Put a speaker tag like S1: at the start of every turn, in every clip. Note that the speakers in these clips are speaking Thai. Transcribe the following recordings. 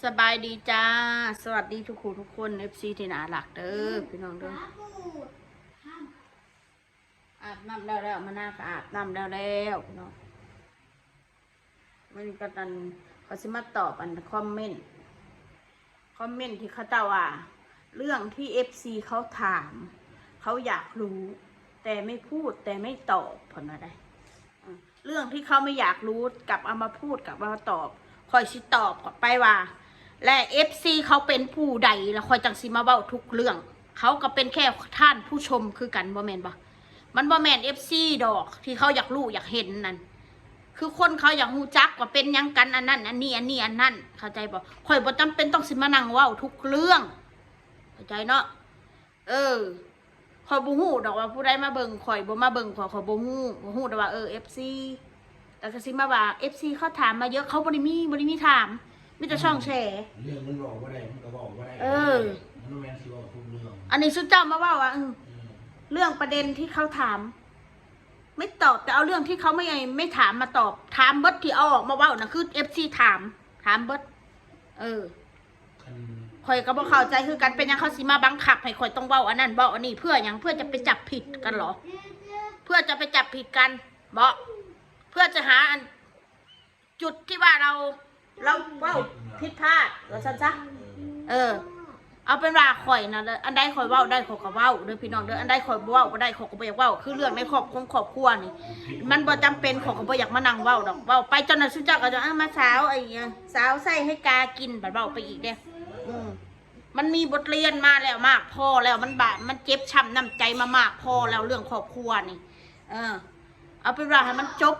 S1: สบายดีจ้าสวัสดีทุกคนFC ที่น่ารักเด้อพี่น้องเด้ออาบน้ำแล้วมาหน้าก็อาบน้ำแล้วพี่น้องมันก็ตันเขาสิมาตอบอันคอมเมนต์ที่เขาเจ้าว่าเรื่องที่ FC เขาถามเขาอยากรู้แต่ไม่พูดแต่ไม่ตอบผลอะไรเรื่องที่เขาไม่อยากรู้กับเอามาพูดกับเอามาตอบคอยสิตอบไปว่าและ FC เขาเป็นผู้ใดแล้วคอยจังสิมาเว้าทุกเรื่องเขาก็เป็นแค่ท่านผู้ชมคือกันบ่แม่นบ่มันบ่แม่น FC ดอกที่เขาอยากรู้อยากเห็นนั่นคือคนเขาอยากฮู้จักว่าเป็นยังกันอันนั้นอันนี้อันนั้นเข้าใจบ่คอยบ่จำเป็นต้องสิมานั่งเว้าทุกเรื่องเข้าใจเนาะคอยบ่ฮู้ดอกว่าผู้ใดมาเบิ่งคอยบ่มาเบิ่งคอยบ่ฮู้แต่ว่าFC แต่ก็สิมาว่า FC เขาถามมาเยอะเขาบ่ได้มีถามมีแต่ช่องแชร์
S2: เรื่องมันบอกว่าได้มันก็บอกว่าได้มันแม่นสิว่าทุกเรื่อง
S1: อันนี้สุดเจ้ามาว่าเรื่องประเด็นที่เขาถามไม่ตอบแต่เอาเรื่องที่เขาไม่ถามมาตอบถามเบิดที่เอาออกมาเว้านะคือ FC ถามเบิดข่อยก็บ่เข้าใจคือกันเป็นยังเขาสิมาบังคับให้ข่อยต้องเว้าอันนั้นเว้าอันนี้เพื่อยังเพื่อจะไปจับผิดกันเหรอเพื่อจะไปจับผิดกันบ่เพื่อจะหาอันจุดที่ว่าเราเว้าผิดพลาดว่าซั่นซะเอาเป็นว่าข่อยนะอันใดข่อยเว้าได้ข่อยก็เว้าเด้อพี่น้องเด้ออันใดข่อยบ่เว้าบ่ได้ข่อยก็บ่อยากเว้าคือเรื่องในครอบครัวนี่มันบ่จำเป็นข่อยก็บ่อยากมานั่งเว้าดอกเว้าไปจนน่ะซุเจ้าก็จะมาสาวไอ้สาวใส่ให้กากินบัดเว้าไปอีกเด้มันมีบทเรียนมาแล้วมากพอแล้วมันเจ็บช้ำน้ำใจมามากพอแล้วเรื่องครอบครัวนี่เอาเป็นว่าให้มันจบ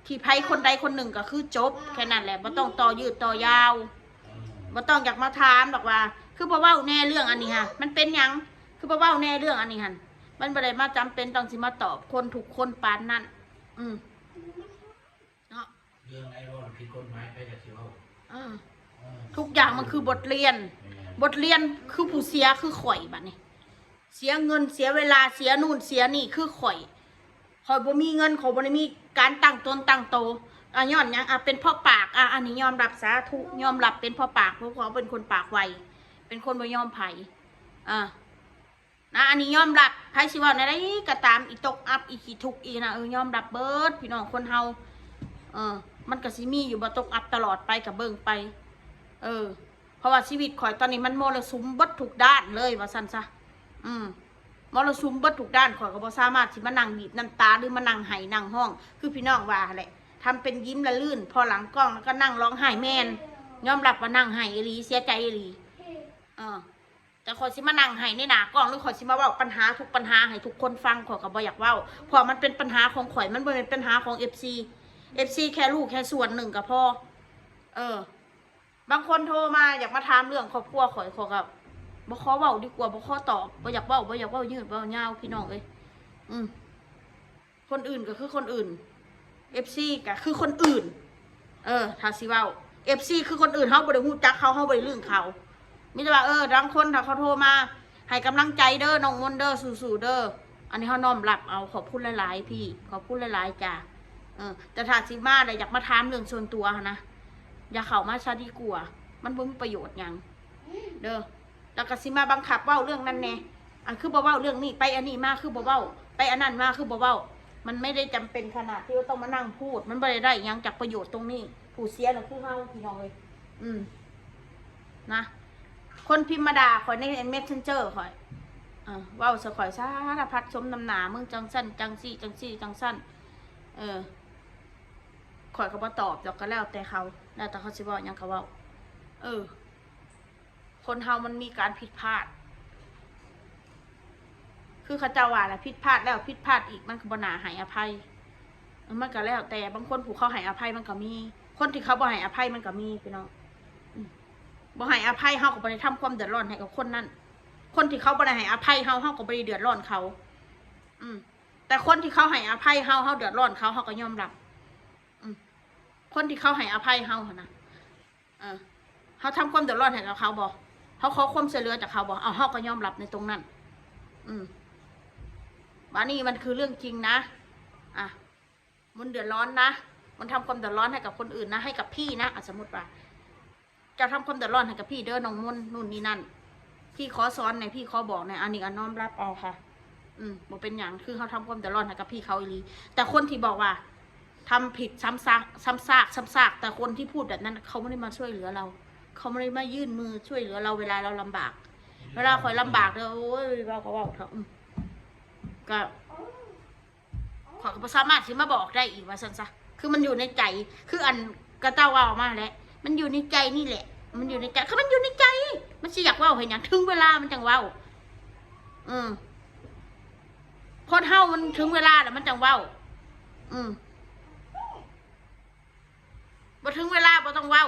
S1: ที่ไผคนใดคนหนึ่งก็คือจบแค่นั้นแหละบ่ต้องต่อยืดต่อยาวบ่ต้องอยากมาถามดอกว่าคือบ่เว้าแน่เรื่องอันนี้ฮะมันเป็นหยังคือบ่เว้าแน่เรื่องอันนี้หั่นมันบ่ได้มาจำเป็นต้องสิมาตอบคนทุกคนปานนั้นเนาะ
S2: เรื่องไอ้ว่าผิดกฎหมายไปจากสิเว้า
S1: ทุกอย่างมันคือบทเรียนคือผู้เสียคือข่อยบัดนี้เสียเงินเสียเวลาเสียนู่นเสียนี่คือข่อยบ่มีเงินข่อยบ่ได้มีการตั้งตนตั้งโตย้อนหยังเป็นพ่อปากอันนี้ยอมรับสาธุยอมรับเป็นพ่อปากเพราะเขาเป็นคนปากไวเป็นคนบ่ยอมไผนะอันนี้ยอมรับไผสิว่าในใดก็ตามอีตกอับอีขี้ทุกข์อีนะยอมรับเบิดพี่น้องคนเฮามันก็สิมีอยู่บ่ตกอับตลอดไปกับเบิ่งไปเพราะว่าชีวิตข่อยตอนนี้มันมรสุมเบิดทุกด้านเลยว่าซั่นซะมรสุมเบิดทุกด้านข่อยก็บ่สามารถสิมานั่งบีบน้ำตาหรือมานั่งไห้นั่งห้องคือพี่น้องว่าแหละทำเป็นยิ้มละลื่นพอหลังกล้องแล้วก็นั่งร้องไห้แม่นยอมรับว่านั่งไห้อีหลีเสียใจอีหลีแต่ข่อยสิมานั่งไห้ในหน้ากล้องหรือข่อยสิมาเว้าปัญหาทุกปัญหาให้ทุกคนฟังข่อยก็บ่อยากเว้าเพราะมันเป็นปัญหาของข่อยมันบ่เป็นปัญหาของ FC แค่ลูกแค่ส่วนหนึ่งก็พอบางคนโทรมาอยากมาถามเรื่องครอบครัวข่อยก็บ่ขอเว้าดีกว่าบ่ขอตอบบ่อยากเว้ายืดเว้ายาวพี่น้องเอ้ยคนอื่นก็คือคนอื่น FC ก็คือคนอื่นถ้าสิเว้า FC คือคนอื่นเฮาบ่ได้ฮู้จักเขาเฮาบ่ได้เรื่องเขามีแต่ว่าบางคนถ้าเขาโทรมาให้กำลังใจเด้อน้องมนต์เด้อสู้ๆเด้ออันนี้เฮาน้อมรับเอาขอบคุณหลายๆพี่ขอบคุณหลายๆจ้าแต่ถ้าสิมาได้อยากมาถามเรื่องส่วนตัวนะอย่าเข้ามาซะดีกว่ามันบ่มีประโยชน์หยังเด้อแล้วก็สิมาบังคับเว้าเรื่องนั้นแน่อันคือบ่เว้าเรื่องนี้ไปอันนี้มาคือบ่เว้าไปอันนั้นมาคือบ่เว้ามันไม่ได้จำเป็นขนาดที่ว่าต้องมานั่งพูดมันไม่ได้ยังจากประโยชน์ตรงนี้ผู้เสียน่ะคือเฮาพี่น้องเลยนะคนพิมพ์มาด่าข่อยในเมสเซนเจอร์ข่อยเว้าสะข่อยสารพัดสมน้ำหนามึงจังสั้นจังซี่จังสั้นข่อยก็บ่ตอบดอกก็แล้วแต่เขาแล้วแต่เขาสิบอกยังเขาเว้าคนเฮามันมีการผิดพลาดคือเขาเจ้าว่าแหละผิดพลาดแล้วผิดพลาดอีกมันก็บ่น่าให้อภัยมันก็แล้วแต่บางคนผู้เขาให้อภัยมันก็มีคนที่เขาบ่ให้อภัยมันก็มีพี่น้องบ่ให้อภัยเฮาก็บ่ได้ทำความเดือดร้อนให้กับคนนั้นคนที่เขาบ่ได้ให้อภัยเฮาก็บ่ได้เดือดร้อนเขาแต่คนที่เขาให้อภัยเฮาเดือดร้อนเขาก็ยอมรับคนที่เขาให้อภัยเฮานะเขาทำความเดือดร้อนให้กับเขาบ่เขาขอความช่วยเหลือจากเขาบ่เฮาก็ยอมรับในตรงนั้นว่านี่มันคือเรื่องจริงนะมันเดือดร้อนนะมันทำความเดือดร้อนให้กับคนอื่นนะให้กับพี่นะสมมติว่าเจ้ จะทำความเดือดร้อนให้กับพี่เด้อน้องมนต์นู่นนี่นั่นพี่ขอสอนในพี่ขอบอกในอันนี้ก็น้อมรับเอาค่ะบ่เป็นอย่างคือเขาทำความเดือดร้อนให้กับพี่เขาอีหลีแต่คนที่บอกว่าทำผิดซ้ำซากแต่คนที่พูดแบบนั้นเขาไม่ได้มาช่วยเหลือเราเขาไม่ได้มายื่นมือช่วยเหลือเราเวลาเราลำบากเวลาคอยลำบากเด้อโอ้ยเราก็ว่าเถอะก็ขอก็สามารถที่มาบอกได้อีกว่าซั่นซะคือมันอยู่ในใจคืออันกระเจ้าว่าออกมาแล้วมันอยู่ในใจนี่แหละมันอยู่ในใจคือมันอยู่ในใจมันสิอยากเว้าเห็นอย่างถึงเวลามันจังเว้าคนเฮามันถึงเวลาแล้วมันจังเว้าบ่ถึงเวลาบ่ต้องเว้า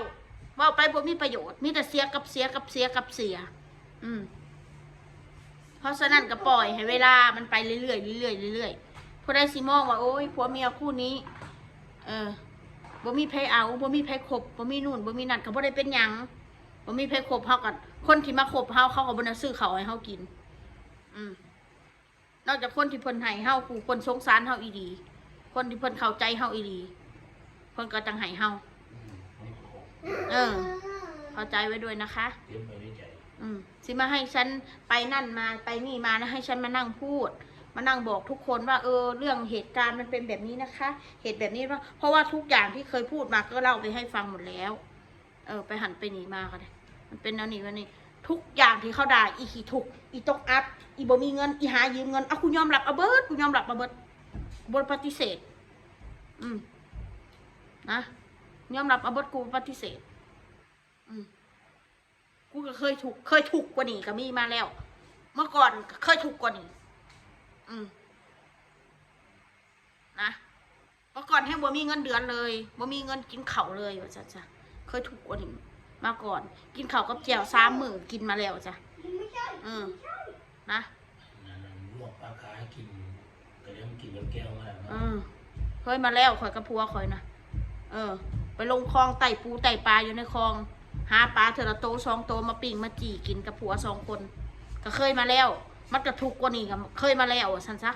S1: ไปบ่มีประโยชน์มีแต่เสียกับเสียเพราะฉะนั้นก็ปล่อยให้เวลามันไปเรื่อยๆผู้ใดสิมองว่าโอ้ยผัวเมียคู่นี้บ่มีไผเอาบ่มีไผคบบ่มีนู่นบ่มีนั่นก็บ่ได้เป็นหยังบ่มีไผคบเฮากันคนที่มาคบเฮาเขาก็บ่ได้ซื้อเขาให้เฮากินนอกจากคนที่เพิ่นให้เฮาผู้คนสงสารเฮาอีดีคนที่เพิ่นเข้าใจเฮาอีดีเพิ่นก็จังให้เฮาเข้าใจไว้ด้วยนะคะสิมาให้ฉันไปนั่นมาไปนี่มานะให้ฉันมานั่งพูดมานั่งบอกทุกคนว่าเรื่องเหตุการณ์มันเป็นแบบนี้นะคะเหตุแบบนี้เพราะว่าทุกอย่างที่เคยพูดมาก็เล่าไปให้ฟังหมดแล้วไปหันไปหนีมาก็ได้มันเป็นแล้วนี่วันนี้ทุกอย่างที่เขาด่าอีขี้ถูกอีตกอัพอีบ่มีเงินอีหายืมเงินเอากูยอมรับเอาเบิดกูยอมรับมาเบิดบนปฏิเสธนะยอมรับเอาเบิดกูปฏิเสธกูก็เคยถูกกว่านี้ก็มีมาแล้ว เมื่อก่อนเคยถูกกว่านี้นะเมื่อก่อนให้บ่มีเงินเดือนเลยบ่มีเงินกินข้าวเลยว่าจ้ะเคยถูกกว่านี้มาก่อนกินข้าวกับแจ่ว3 มื้อกินมาแล้วจ้ะนะ
S2: ลวกปลาขากินแต่ยังกินแบบแก้วมาแล้ว
S1: เคยมาแล้วข่อยกับผัวข่อยนะไปลงคลองไต่ปูไต่ปลาอยู่ในคลองหาปลาเถอะโต2 โตมาปิ้งมาจี่กินกับผัว2 คนก็เคยมาแล้วมันจะถูกกว่านี้ก็เคยมาแล้วสันซะ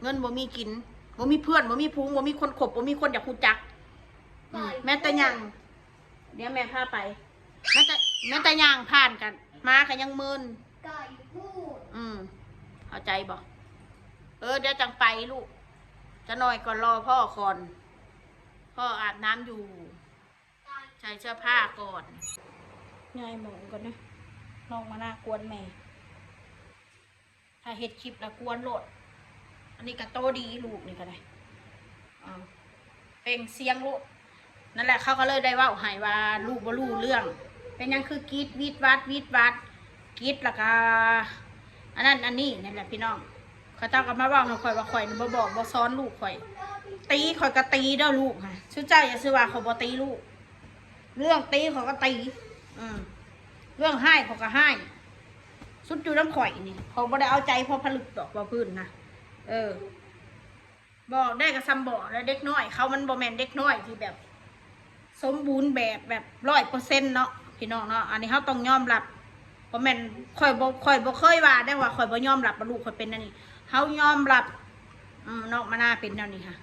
S1: เงินบ่มีกินบ่มีเพื่อนบ่มีพุงบ่มีคนขบบ่มีคนอยากพูดจักแม่แต่ยังเดี๋ยวแม่พาไปแม่แต่ยังผ่านกันมากันยังมึน
S3: ไก่พูด
S1: เข้าใจบ่เดี๋ยวจังไปลูกจะหน่อยก่อนรอพ่อก่อนพ่ออาบน้ำอยู่ใส่เสื้อผ้าก่อนยายหมองก่อนนะลองมาหน้ากวนแม่ถ้าเฮ็ดคลิปแล้วกวนโหลดอันนี้ก็โตดีลูกนี่ก็ได้เป็นเสียงลูกนั่นแหละเขาก็เลยได้ว่าหายว่าลูกบ่รู้เรื่องเป็นยังคือกรีดวิดวัดกรีดแล้วก็อันนั้นอันนี้นั่นแหละพี่น้องเขาเจ้าก็มาว่าข่อยว่าข่อยบ่บอกบ่ซ้อนลูกข่อยตีข่อยก็ตีเด้อลูกค่ะชื่อใจอย่าซื้อว่าเขาบ่ตีลูกเรื่องตีเขาก็ตีเรื่องให้เขาก็ให้สุดอยู่น้ำข่อยนี่เขาบ่ได้เอาใจพอผลึกดอกบ่พื้นนะบอกได้กับซัมบอกแล้วเด็กน้อยเขามันบ่แม่นเด็กน้อยที่แบบสมบูรณ์แบบ100%เนาะพี่น้องเนาะอันนี้เขาต้องยอมรับบ่แม่นข่อยบ่เคยว่าได้ว่าข่อยบ่ยอมรับว่าลูกข่อยเป็นนั่นนี่เขายอมรับนอกมาหน้าเป็นนั่นนี่ค่ะ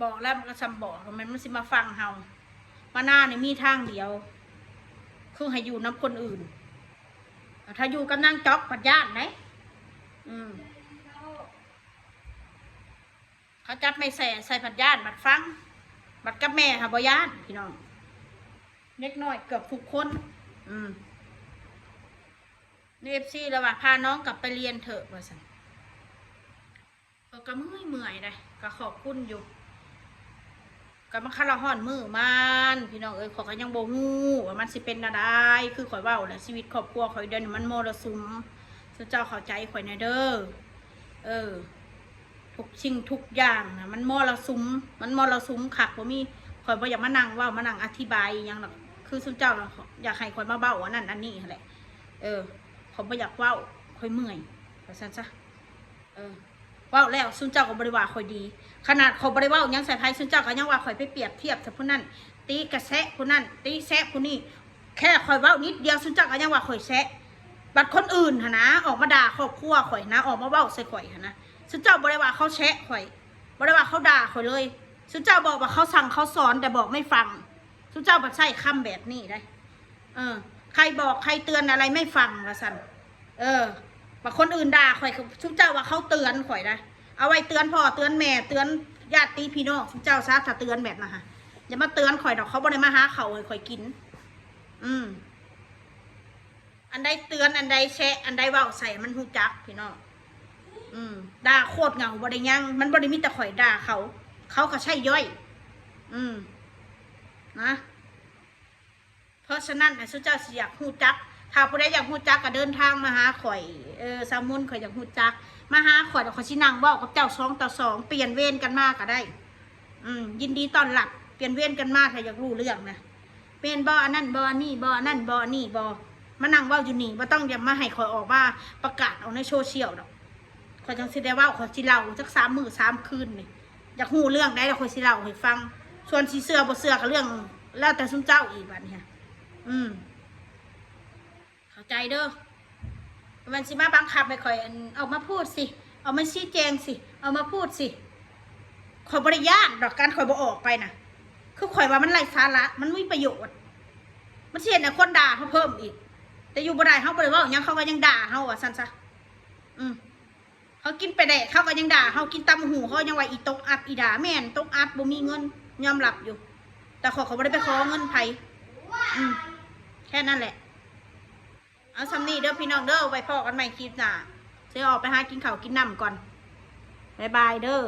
S1: บอกแล้วมันก็ซัมบอกมันสิมาฟังเฮามาหน้านี่มีทางเดียวคือให้อยู่น้ำคนอื่นถ้าอยู่กับนางจ๊อกปัดญาติไหนเขาจับไม่ใส่ผัดญาติบัดฟังบัดกับแม่ค่ะบ่ญาติพี่น้องเล็กน้อยเกือบทุกคนนี่FCแล้วว่าพาน้องกลับไปเรียนเถอะว่าสั่นก็เมื่อยเลยก็ขอบคุณอยู่ก็มาคาราห่อนมือมันพี่น้องขอยก็ยังบ่ฮู้ว่ามันสิเป็นอะไรคือข่อยเว้าแหละชีวิตครอบครัวข่อยเดินมันมรสุมเจ้าเข้าใจข่อยหน่อยเด้อทุกสิ่งทุกอย่างนะมันมรสุมคักบ่มีข่อยบ่อยากมานั่งเว้ามานั่งอธิบายหยังหรอกคือเจ้าอยากให้ข่อยมาเว้าอันนั้นอันนี้แหละข่อยบ่อยากเว้าข่อยเมื่อยว่าซั่นซะเว้าแล้วซุนเจ้าก็บริวารข่อยดีขนาดข่อยบริวารยังใส่ไพ่ซุนเจ้าก็ยังว่าข่อยไปเปรียบเทียบกับผู้นั้นตีกระแซะผู้นั้นตีแซะผู้นี้แค่ข่อยเว้านิดเดียวซุนเจ้าก็ยังว่าข่อยแซะบัดคนอื่นหะนะออกมาด่าครอบครัวข่อยนะออกมาเว้าใส่ข่อยหะนะซุนเจ้าบริวารเขาแซะข่อยบริวารเขาด่าข่อยเลย สุเจ้าบอกว่าเขาสั่งเขาสอนแต่บอกไม่ฟังสุเจ้าบ่ใช้คำแบบนี้ได้ใครบอกใครเตือนอะไรไม่ฟังละสันบางคนอื่นด่าข่อยสุเจ้าว่าเขาเตือนข่อยได้เอาไว้เตือนพ่อเตือนแม่เตือนญาติพี่น้องสุเจ้าซะถ้าเตือนแบบนะฮะอย่ามาเตือนข่อยดอกเขาบ่ได้มาหาเขาเลยข่อยกินอันใดเตือนอันใดแชะอันใดเว้าใส่มันหูจักพี่น้องด่าโคตรเหงาบ่ได้ยังมันบ่ได้มีแต่ข่อยด่าเขาก็ใช่ย่อยนะเพราะฉะนั้นไอ้สุเจ้าสิอยากหูจักถ้าผู้ใดอยากหูจักก็เดินทางมาหาข่อยสามุนข่อยอยากหูจักมาหาข่อยเดี๋ยวข่อยสินั่งเว้ากับเจ้า2-2เปลี่ยนเวรกันมาก็ได้ยินดีต้อนรับเปลี่ยนเวรกันมาถ้าอยากรู้เรื่องนะเป็นบ่อันนั้นบ่อันนี้บ่อันนั้นบ่อันนี้บ่มานั่งเว้าอยู่นี่บ่ต้องอย่ามาให้ข่อยออกว่าประกาศเอาในโซเชียลดอกข่อยจังสิได้เว้าข่อยสิเล่าจัก3 มื้อ 3 คืนนี่อยากฮู้เรื่องใดแล้วข่อยสิเล่าให้ฟังส่วนสิเชื่อบ่เชื่อก็เรื่องแล้วแต่ซุมเจ้าอีกบัดนี้ค่ะเข้าใจเด้อมันสิมาบังคับให้ข่อยเอามาพูดสิเอามาชี้แจงสิเอามาพูดสิข่อยบ่ได้ย่านดอกการข่อยบ่ออกไปน่ะคือข่อยว่ามันไร้สาระมันไม่มีประโยชน์มันสิเฮ็ดให้คนด่าเฮาเพิ่มอีกแต่อยู่บ่ได้เฮาบ่ได้เว้าหยังเขาก็ยังด่าเฮาว่าซั่นซะเขากินไปแดกเขาก็ยังด่าเขากินตำหูเขายังว่าอีตกอัดอีด่าแม่นตกอัดบ่มีเงินยอมรับอยู่แต่เขาไม่ได้ไปขอเงินไผแค่นั้นแหละเอาซ้ำนี่เด้อพี่น้องเด้อไว้พอกันใหม่คลิปหน้าจะออกไปหากินข้าวกินน้ำก่อนบ๊ายบายเด้อ